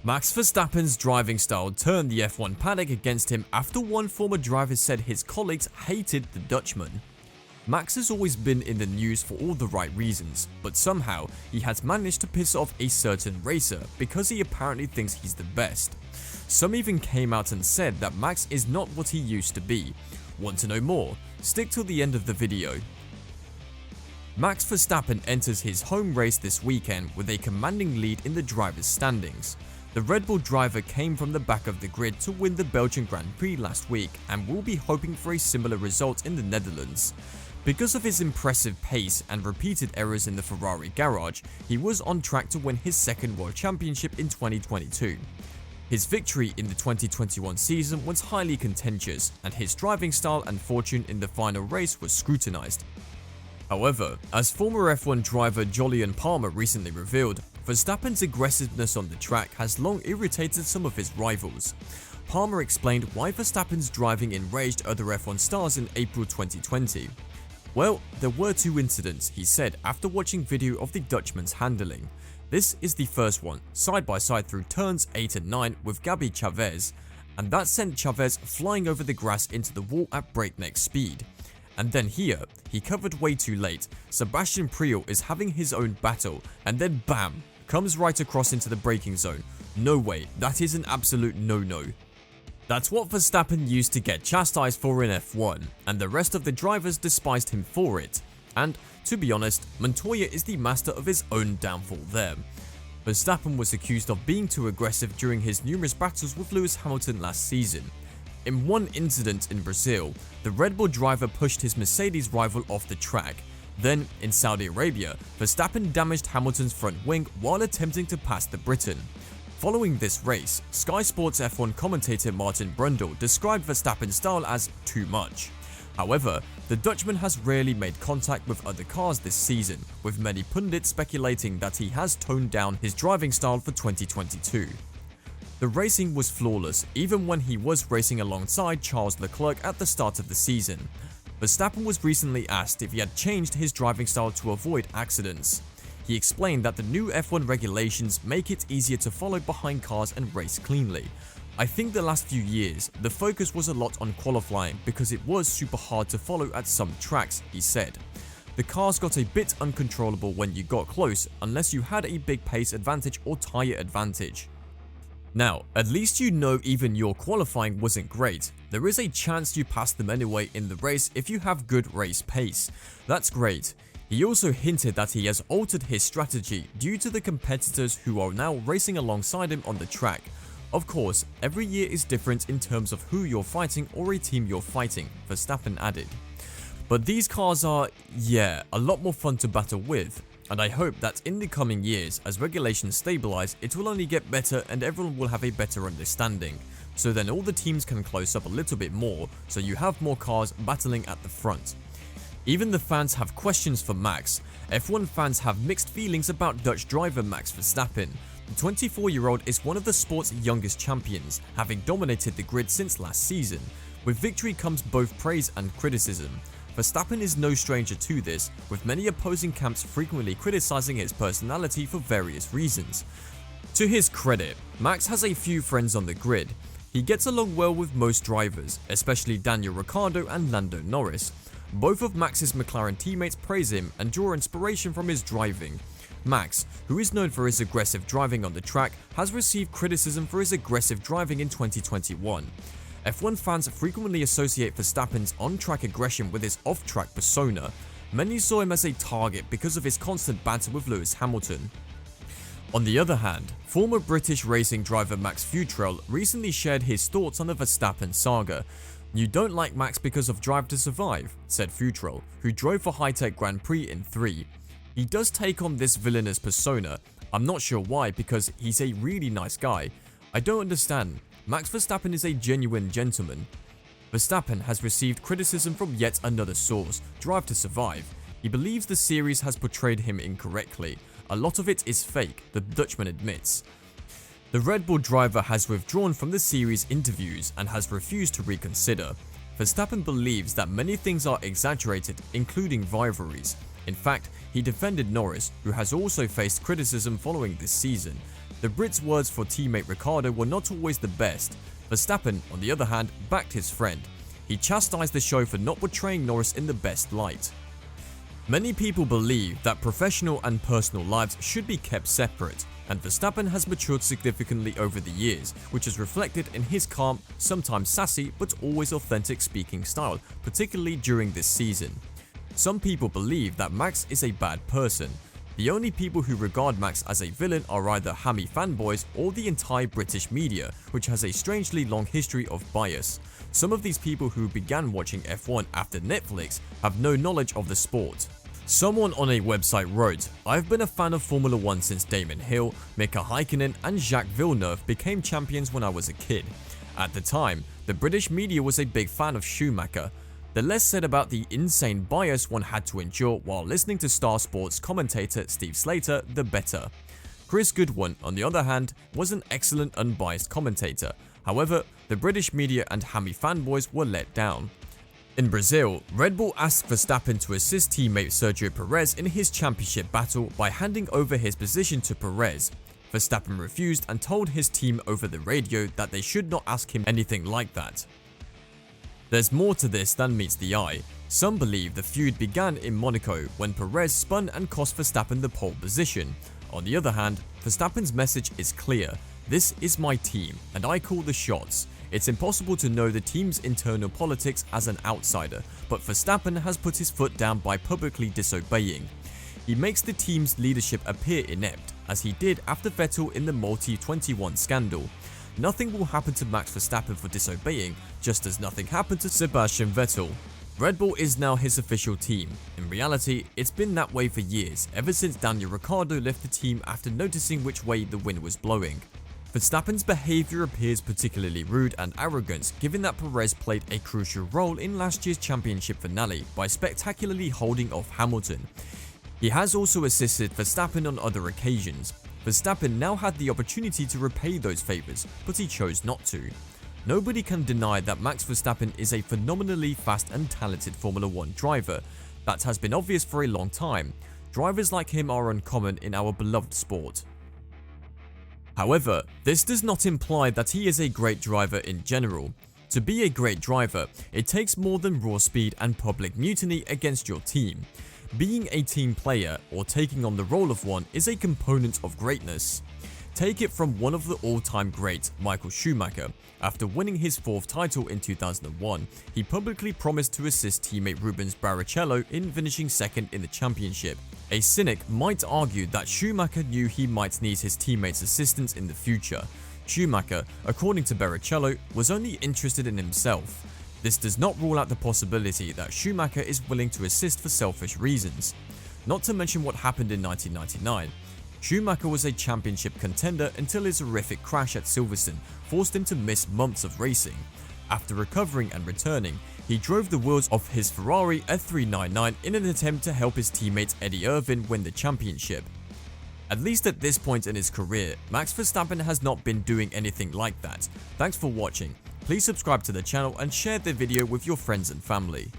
Max Verstappen's driving style turned the F1 paddock against him after one former driver said his colleagues hated the Dutchman. Max has always been in the news for all the right reasons, but somehow he has managed to piss off a certain racer because he apparently thinks he's the best. Some even came out and said that Max is not what he used to be. Want to know more? Stick till the end of the video. Max Verstappen enters his home race this weekend with a commanding lead in the drivers' standings. The Red Bull driver came from the back of the grid to win the Belgian Grand Prix last week and will be hoping for a similar result in the Netherlands. Because of his impressive pace and repeated errors in the Ferrari garage, he was on track to win his second World Championship in 2022. His victory in the 2021 season was highly contentious, and his driving style and fortune in the final race was scrutinized. However, as former F1 driver Jolyon Palmer recently revealed, Verstappen's aggressiveness on the track has long irritated some of his rivals. Palmer explained why Verstappen's driving enraged other F1 stars in April 2020. Well, there were two incidents, he said after watching video of the Dutchman's handling. This is the first one, side by side through turns 8 and 9 with Gabi Chavez, and that sent Chavez flying over the grass into the wall at breakneck speed. And then here, he covered way too late. Sebastian Prix is having his own battle, and then bam, comes right across into the braking zone. No way, that is an absolute no-no. That's what Verstappen used to get chastised for in F1, and the rest of the drivers despised him for it. And, to be honest, Montoya is the master of his own downfall there. Verstappen was accused of being too aggressive during his numerous battles with Lewis Hamilton last season. In one incident in Brazil, the Red Bull driver pushed his Mercedes rival off the track. Then, in Saudi Arabia, Verstappen damaged Hamilton's front wing while attempting to pass the Briton. Following this race, Sky Sports F1 commentator Martin Brundle described Verstappen's style as too much. However, the Dutchman has rarely made contact with other cars this season, with many pundits speculating that he has toned down his driving style for 2022. The racing was flawless even when he was racing alongside Charles Leclerc at the start of the season. Verstappen was recently asked if he had changed his driving style to avoid accidents. He explained that the new F1 regulations make it easier to follow behind cars and race cleanly. I think the last few years, the focus was a lot on qualifying because it was super hard to follow at some tracks, he said. The cars got a bit uncontrollable when you got close unless you had a big pace advantage or tyre advantage. Now, at least you know even your qualifying wasn't great. There is a chance you pass them anyway in the race if you have good race pace. That's great. He also hinted that he has altered his strategy due to the competitors who are now racing alongside him on the track. Of course, every year is different in terms of who you're fighting or a team you're fighting, Verstappen added. But these cars are, a lot more fun to battle with. And I hope that in the coming years, as regulations stabilize, it will only get better and everyone will have a better understanding. So then all the teams can close up a little bit more, so you have more cars battling at the front. Even the fans have questions for Max. F1 fans have mixed feelings about Dutch driver Max Verstappen. The 24-year-old is one of the sport's youngest champions, having dominated the grid since last season. With victory comes both praise and criticism. Verstappen is no stranger to this, with many opposing camps frequently criticizing his personality for various reasons. To his credit, Max has a few friends on the grid. He gets along well with most drivers, especially Daniel Ricciardo and Lando Norris. Both of Max's McLaren teammates praise him and draw inspiration from his driving. Max, who is known for his aggressive driving on the track, has received criticism for his aggressive driving in 2021. F1 fans frequently associate Verstappen's on-track aggression with his off-track persona. Many saw him as a target because of his constant banter with Lewis Hamilton. On the other hand, former British racing driver Max Futrell recently shared his thoughts on the Verstappen saga. "You don't like Max because of Drive to Survive," said Futrell, who drove for High-Tech Grand Prix in 3. "He does take on this villainous persona. I'm not sure why, because he's a really nice guy. I don't understand. Max Verstappen is a genuine gentleman." Verstappen has received criticism from yet another source, Drive to Survive. He believes the series has portrayed him incorrectly. A lot of it is fake, the Dutchman admits. The Red Bull driver has withdrawn from the series interviews and has refused to reconsider. Verstappen believes that many things are exaggerated, including rivalries. In fact, he defended Norris, who has also faced criticism following this season. The Brit's words for teammate Ricciardo were not always the best. Verstappen, on the other hand, backed his friend. He chastised the show for not portraying Norris in the best light. Many people believe that professional and personal lives should be kept separate, and Verstappen has matured significantly over the years, which is reflected in his calm, sometimes sassy, but always authentic speaking style, particularly during this season. Some people believe that Max is a bad person. The only people who regard Max as a villain are either hammy fanboys or the entire British media, which has a strangely long history of bias. Some of these people who began watching F1 after Netflix have no knowledge of the sport. Someone on a website wrote, "I've been a fan of Formula 1 since Damon Hill, Mika Häkkinen and Jacques Villeneuve became champions when I was a kid. At the time, the British media was a big fan of Schumacher. The less said about the insane bias one had to endure while listening to Star Sports commentator Steve Slater, the better." Chris Goodwin, on the other hand, was an excellent unbiased commentator. However, the British media and hammy fanboys were let down. In Brazil, Red Bull asked Verstappen to assist teammate Sergio Perez in his championship battle by handing over his position to Perez. Verstappen refused and told his team over the radio that they should not ask him anything like that. There's more to this than meets the eye. Some believe the feud began in Monaco when Perez spun and cost Verstappen the pole position. On the other hand, Verstappen's message is clear. "This is my team, and I call the shots." It's impossible to know the team's internal politics as an outsider, but Verstappen has put his foot down by publicly disobeying. He makes the team's leadership appear inept, as he did after Vettel in the Multi-21 scandal. Nothing will happen to Max Verstappen for disobeying, just as nothing happened to Sebastian Vettel. Red Bull is now his official team. In reality, it's been that way for years, ever since Daniel Ricciardo left the team after noticing which way the wind was blowing. Verstappen's behaviour appears particularly rude and arrogant, given that Perez played a crucial role in last year's championship finale by spectacularly holding off Hamilton. He has also assisted Verstappen on other occasions. Verstappen now had the opportunity to repay those favours, but he chose not to. Nobody can deny that Max Verstappen is a phenomenally fast and talented Formula 1 driver. That has been obvious for a long time. Drivers like him are uncommon in our beloved sport. However, this does not imply that he is a great driver in general. To be a great driver, it takes more than raw speed and public mutiny against your team. Being a team player or taking on the role of one is a component of greatness. Take it from one of the all-time greats, Michael Schumacher. After winning his 4th title in 2001, he publicly promised to assist teammate Rubens Barrichello in finishing 2nd in the championship. A cynic might argue that Schumacher knew he might need his teammates' assistance in the future. Schumacher, according to Barrichello, was only interested in himself. This does not rule out the possibility that Schumacher is willing to assist for selfish reasons. Not to mention what happened in 1999. Schumacher was a championship contender until his horrific crash at Silverstone forced him to miss months of racing. After recovering and returning, he drove the wheels off his Ferrari F399 in an attempt to help his teammate Eddie Irvine win the championship. At least at this point in his career, Max Verstappen has not been doing anything like that. Thanks for watching. Please subscribe to the channel and share the video with your friends and family.